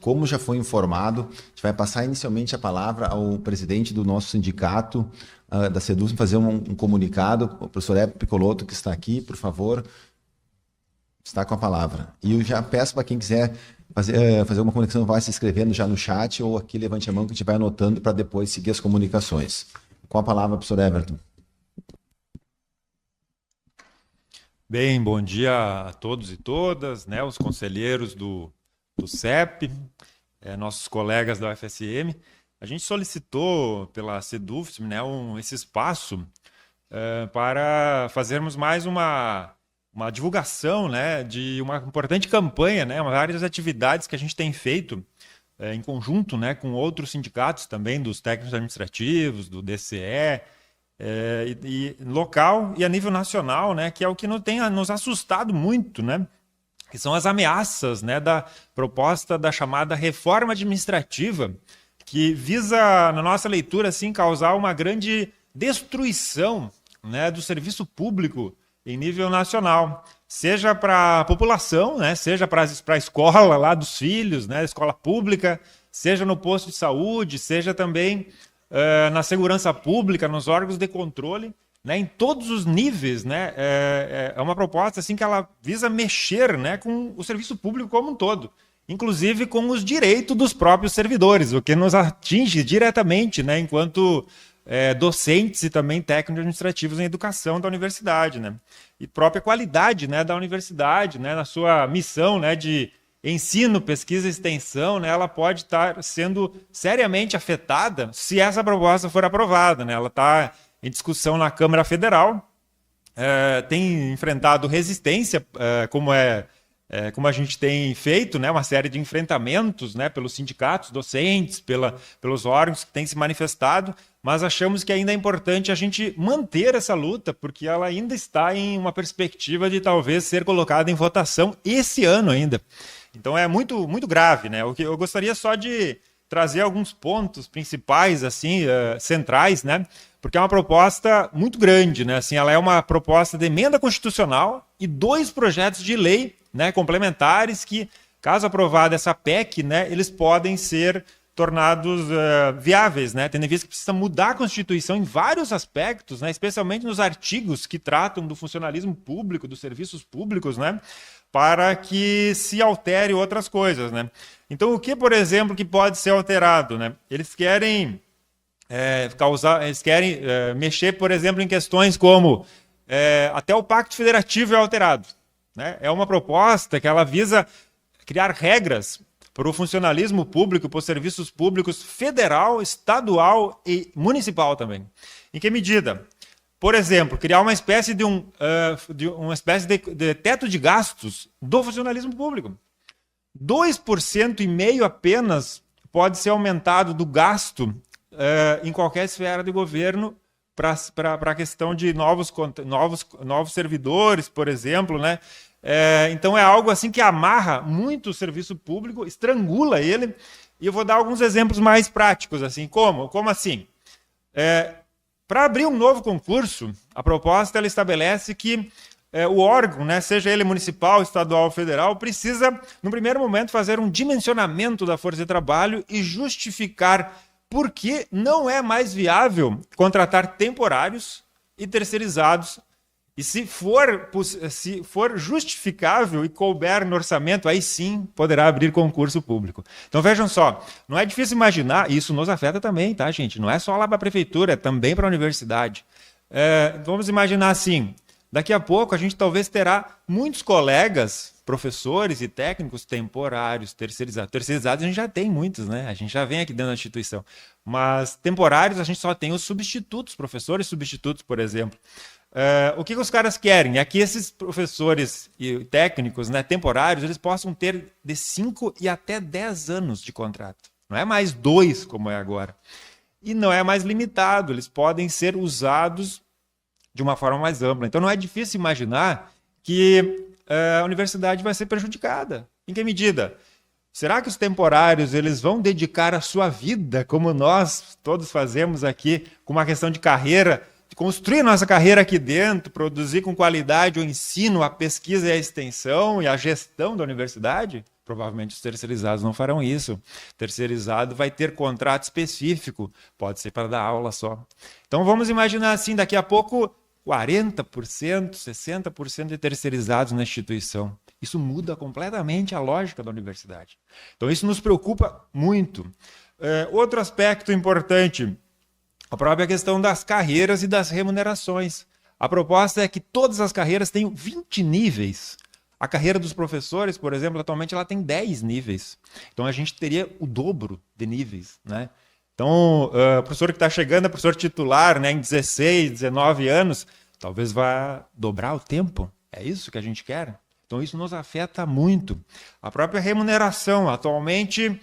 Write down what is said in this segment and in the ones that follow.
como já foi informado, a gente vai passar inicialmente a palavra ao presidente do nosso sindicato, da SEDUSM, fazer um comunicado. O professor Hebe Piccolotto, que está aqui, por favor, está com a palavra. E eu já peço para quem quiser fazer uma comunicação, vai se inscrevendo já no chat ou aqui levante a mão que a gente vai anotando para depois seguir as comunicações. Com a palavra, professor Everton. Bem, bom dia a todos e todas, né, os conselheiros do CEP, nossos colegas da UFSM. A gente solicitou pela SEDUFSM, né, esse espaço para fazermos mais uma divulgação, né, de uma importante campanha, né, várias atividades que a gente tem feito em conjunto, né, com outros sindicatos também, dos técnicos administrativos, do DCE, e local e a nível nacional, né, que é o que tem nos assustado muito, né, que são as ameaças, né, da proposta da chamada reforma administrativa, que visa, na nossa leitura, assim, causar uma grande destruição, né, do serviço público em nível nacional, seja para a população, né, seja para a escola lá dos filhos, né, escola pública, seja no posto de saúde, seja também na segurança pública, nos órgãos de controle, né, em todos os níveis, né, é uma proposta assim que ela visa mexer, né, com o serviço público como um todo, inclusive com os direitos dos próprios servidores, o que nos atinge diretamente, né, enquanto docentes e também técnicos administrativos em educação da universidade, né, e própria qualidade, né, da universidade, né, na sua missão, né, de ensino, pesquisa e extensão, né, ela pode estar sendo seriamente afetada se essa proposta for aprovada, né? Ela está em discussão na Câmara Federal, tem enfrentado resistência, como a gente tem feito, né, uma série de enfrentamentos, né, pelos sindicatos docentes, pelos órgãos que têm se manifestado, mas achamos que ainda é importante a gente manter essa luta, porque ela ainda está em uma perspectiva de talvez ser colocada em votação esse ano ainda. Então é muito, muito grave, né? Eu gostaria só de trazer alguns pontos principais, assim, centrais, né? Porque é uma proposta muito grande, né? Assim, ela é uma proposta de emenda constitucional e 2 projetos de lei, né, complementares que, caso aprovada essa PEC, né, eles podem ser tornados viáveis, né? Tendo em vista que precisa mudar a Constituição em vários aspectos, né, especialmente nos artigos que tratam do funcionalismo público, dos serviços públicos, né, para que se altere outras coisas, né? Então, o que, por exemplo, que pode ser alterado, né? Eles querem mexer, por exemplo, em questões como até o Pacto Federativo é alterado, né? É uma proposta que ela visa criar regras para o funcionalismo público, para os serviços públicos federal, estadual e municipal também. Em que medida? Por exemplo, criar uma espécie de teto de gastos do funcionalismo público. 2,5% apenas pode ser aumentado do gasto em qualquer esfera de governo para a questão de novos servidores, por exemplo, né? Então é algo assim que amarra muito o serviço público, estrangula ele, e eu vou dar alguns exemplos mais práticos, assim, como assim? Para abrir um novo concurso, a proposta ela estabelece que o órgão, né, seja ele municipal, estadual ou federal, precisa, no primeiro momento, fazer um dimensionamento da força de trabalho e justificar por que não é mais viável contratar temporários e terceirizados. E se for justificável e couber no orçamento, aí sim poderá abrir concurso público. Então vejam só, não é difícil imaginar, e isso nos afeta também, tá, gente? Não é só lá para a prefeitura, é também para a universidade. Vamos imaginar assim, daqui a pouco a gente talvez terá muitos colegas, professores e técnicos temporários, terceirizados. Terceirizados a gente já tem muitos, né? A gente já vem aqui dentro da instituição. Mas temporários a gente só tem os substitutos, professores substitutos, por exemplo. O que os caras querem é que esses professores e técnicos, né, temporários, eles possam ter de 5 e até 10 anos de contrato. Não é mais 2, como é agora. E não é mais limitado, eles podem ser usados de uma forma mais ampla. Então não é difícil imaginar que a universidade vai ser prejudicada. Em que medida? Será que os temporários eles vão dedicar a sua vida, como nós todos fazemos aqui, com uma questão de carreira, de construir nossa carreira aqui dentro, produzir com qualidade o ensino, a pesquisa e a extensão e a gestão da universidade? Provavelmente os terceirizados não farão isso. Terceirizado vai ter contrato específico, pode ser para dar aula só. Então vamos imaginar assim, daqui a pouco 40%, 60% de terceirizados na instituição. Isso muda completamente a lógica da universidade. Então isso nos preocupa muito. Outro aspecto importante, a própria questão das carreiras e das remunerações. A proposta é que todas as carreiras tenham 20 níveis. A carreira dos professores, por exemplo, atualmente ela tem 10 níveis. Então a gente teria o dobro de níveis, né? Então, o professor que está chegando é professor titular, né, em 16, 19 anos, talvez vá dobrar o tempo. É isso que a gente quer? Então isso nos afeta muito. A própria remuneração. Atualmente,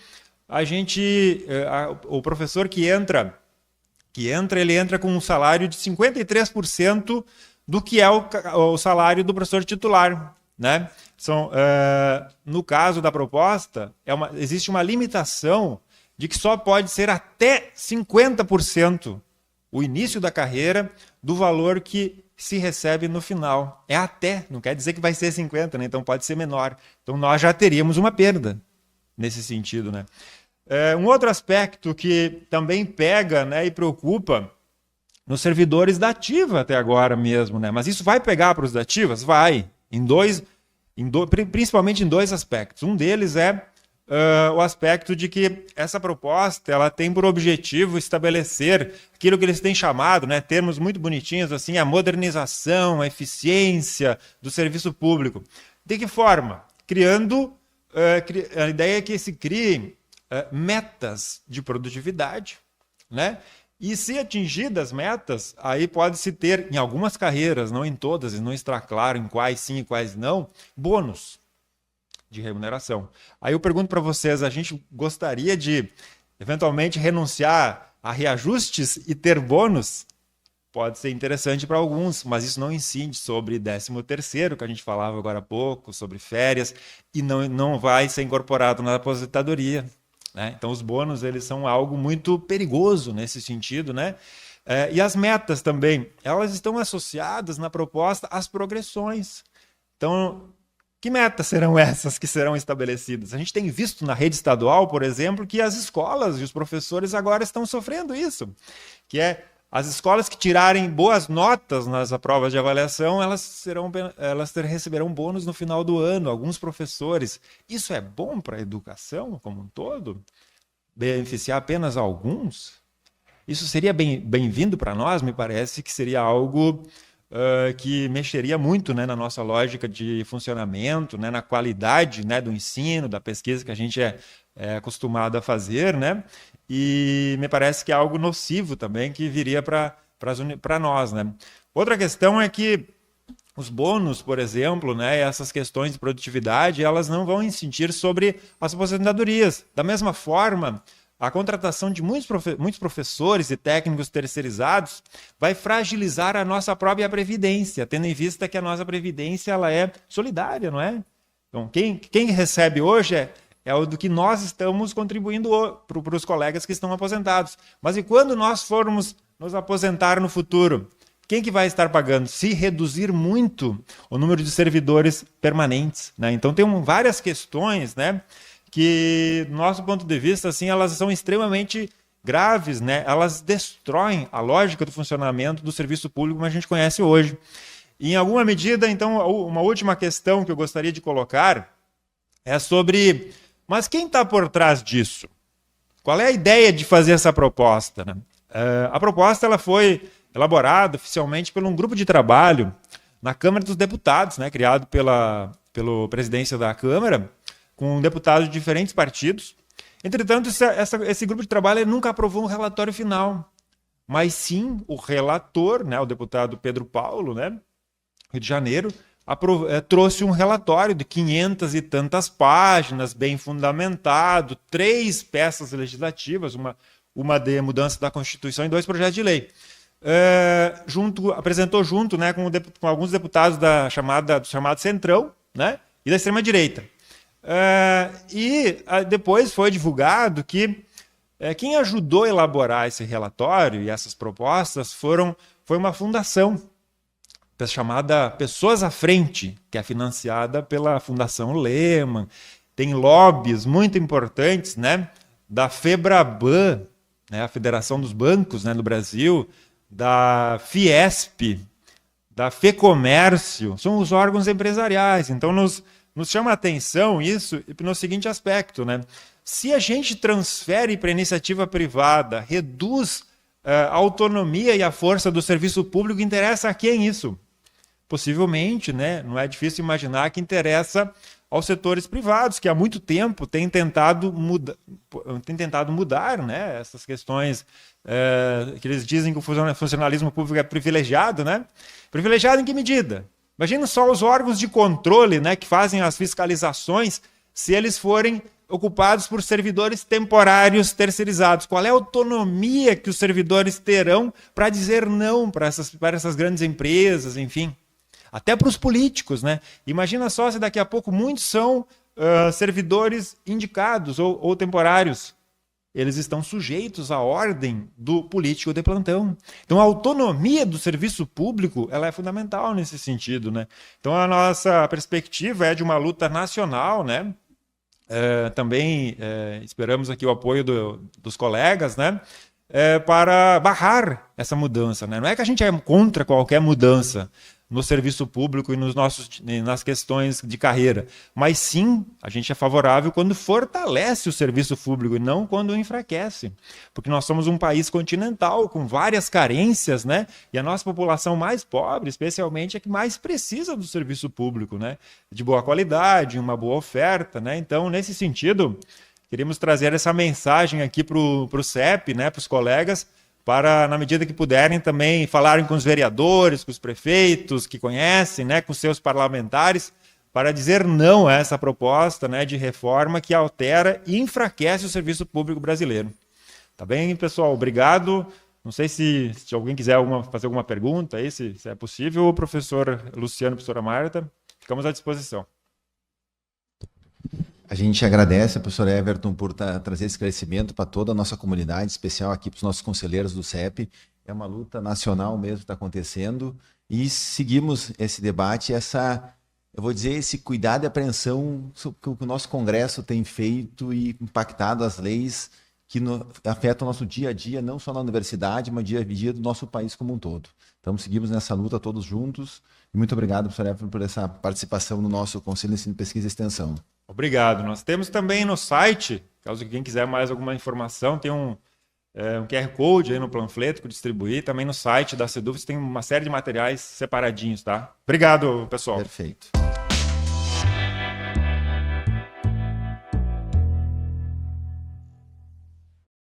o professor que entra, ele entra com um salário de 53% do que é o salário do professor titular. Né? No caso da proposta, existe uma limitação de que só pode ser até 50% o início da carreira do valor que se recebe no final. É até, não quer dizer que vai ser 50%, né? Então pode ser menor. Então nós já teríamos uma perda nesse sentido. Né? Um outro aspecto que também pega, né, e preocupa nos servidores da ativa até agora mesmo. Né? Mas isso vai pegar para os da ativas? Vai. Principalmente em dois aspectos. Um deles é o aspecto de que essa proposta ela tem por objetivo estabelecer aquilo que eles têm chamado, né, termos muito bonitinhos, assim, a modernização, a eficiência do serviço público. De que forma? A ideia é que se criem metas de produtividade, né? E se atingidas metas, aí pode-se ter, em algumas carreiras, não em todas, e não está claro em quais sim e quais não, bônus de remuneração. Aí eu pergunto para vocês, a gente gostaria de, eventualmente, renunciar a reajustes e ter bônus? Pode ser interessante para alguns, mas isso não incide sobre 13º, que a gente falava agora há pouco, sobre férias, e não vai ser incorporado na aposentadoria. Né? Então os bônus eles são algo muito perigoso nesse sentido, né? E as metas também, elas estão associadas na proposta às progressões. Então, que metas serão essas que serão estabelecidas? A gente tem visto na rede estadual, por exemplo, que as escolas e os professores agora estão sofrendo isso, que é as escolas que tirarem boas notas nas provas de avaliação, elas receberão bônus no final do ano, alguns professores. Isso é bom para a educação como um todo? Beneficiar apenas alguns? Isso seria bem-vindo para nós? Me parece que seria algo que mexeria muito, né, na nossa lógica de funcionamento, né, na qualidade, né, do ensino, da pesquisa que a gente é acostumado a fazer, né? E me parece que é algo nocivo também que viria para nós, né? Outra questão é que os bônus, por exemplo, né, essas questões de produtividade, elas não vão incidir sobre as aposentadorias. Da mesma forma, a contratação de muitos professores e técnicos terceirizados vai fragilizar a nossa própria previdência, tendo em vista que a nossa previdência ela é solidária, não é? Então, quem recebe hoje é o do que nós estamos contribuindo para os colegas que estão aposentados. Mas e quando nós formos nos aposentar no futuro? Quem que vai estar pagando? Se reduzir muito o número de servidores permanentes, né? Então tem várias questões, né, que, do nosso ponto de vista, assim, elas são extremamente graves, né? Elas destroem a lógica do funcionamento do serviço público como a gente conhece hoje. E, em alguma medida, então, uma última questão que eu gostaria de colocar é sobre... Mas quem está por trás disso? Qual é a ideia de fazer essa proposta? Né? A proposta ela foi elaborada oficialmente por um grupo de trabalho na Câmara dos Deputados, né, criado pela presidência da Câmara, com deputados de diferentes partidos. Entretanto, esse grupo de trabalho nunca aprovou um relatório final, mas sim o relator, né, o deputado Pedro Paulo, né, Rio de Janeiro, trouxe um relatório de 500 e tantas páginas, bem fundamentado, 3 peças legislativas, uma de mudança da Constituição e 2 projetos de lei. Apresentou junto, né, com alguns deputados do chamado Centrão, né, e da extrema-direita. Depois foi divulgado que quem ajudou a elaborar esse relatório e essas propostas foi uma fundação chamada Pessoas à Frente, que é financiada pela Fundação Lehman. tem lobbies muito importantes, né, da FEBRABAN, né, a Federação dos Bancos, né, do Brasil, da Fiesp, da FEComércio, são os órgãos empresariais. Então, nos chama a atenção isso no seguinte aspecto, né? Se a gente transfere para a iniciativa privada, reduz a autonomia e a força do serviço público, interessa a quem isso? Possivelmente, né? Não é difícil imaginar que interessa aos setores privados, que há muito tempo têm tentado mudar, né, essas questões que eles dizem que o funcionalismo público é privilegiado, né? Privilegiado em que medida? Imagina só os órgãos de controle, né, que fazem as fiscalizações, se eles forem ocupados por servidores temporários terceirizados. Qual é a autonomia que os servidores terão para dizer não para essas grandes empresas, enfim? Até para os políticos, né? Imagina só se daqui a pouco muitos são servidores indicados ou temporários. Eles estão sujeitos à ordem do político de plantão. Então, a autonomia do serviço público ela é fundamental nesse sentido, né? Então, a nossa perspectiva é de uma luta nacional, né? Também esperamos aqui o apoio dos colegas, né? Para barrar essa mudança, né? Não é que a gente é contra qualquer mudança no serviço público e nas questões de carreira, mas sim, a gente é favorável quando fortalece o serviço público e não quando o enfraquece, porque nós somos um país continental com várias carências, né? E a nossa população mais pobre, especialmente, é que mais precisa do serviço público, né? De boa qualidade, uma boa oferta, né? Então, nesse sentido, queríamos trazer essa mensagem aqui para o CEP, né? Para os colegas, para, na medida que puderem, também falarem com os vereadores, com os prefeitos que conhecem, né, com seus parlamentares, para dizer não a essa proposta, né, de reforma que altera e enfraquece o serviço público brasileiro. Tá bem, pessoal? Obrigado. Não sei se alguém quiser fazer alguma pergunta aí, se é possível, o professor Luciano, professora Marta, ficamos à disposição. A gente agradece, professor Everton, por trazer esse esclarecimento para toda a nossa comunidade, em especial aqui para os nossos conselheiros do CEP. É uma luta nacional mesmo que está acontecendo e seguimos esse debate, eu vou dizer, esse cuidado e apreensão que o nosso Congresso tem feito e impactado as leis que afetam o nosso dia a dia, não só na universidade, mas dia a dia do nosso país como um todo. Então, seguimos nessa luta todos juntos. E muito obrigado, professor Everton, por essa participação no nosso Conselho de Ensino, Pesquisa e Extensão. Obrigado. Nós temos também no site, caso quem quiser mais alguma informação, tem um QR Code aí no panfleto que eu distribuí. Também no site da SEDUFES tem uma série de materiais separadinhos, tá? Obrigado, pessoal. Perfeito.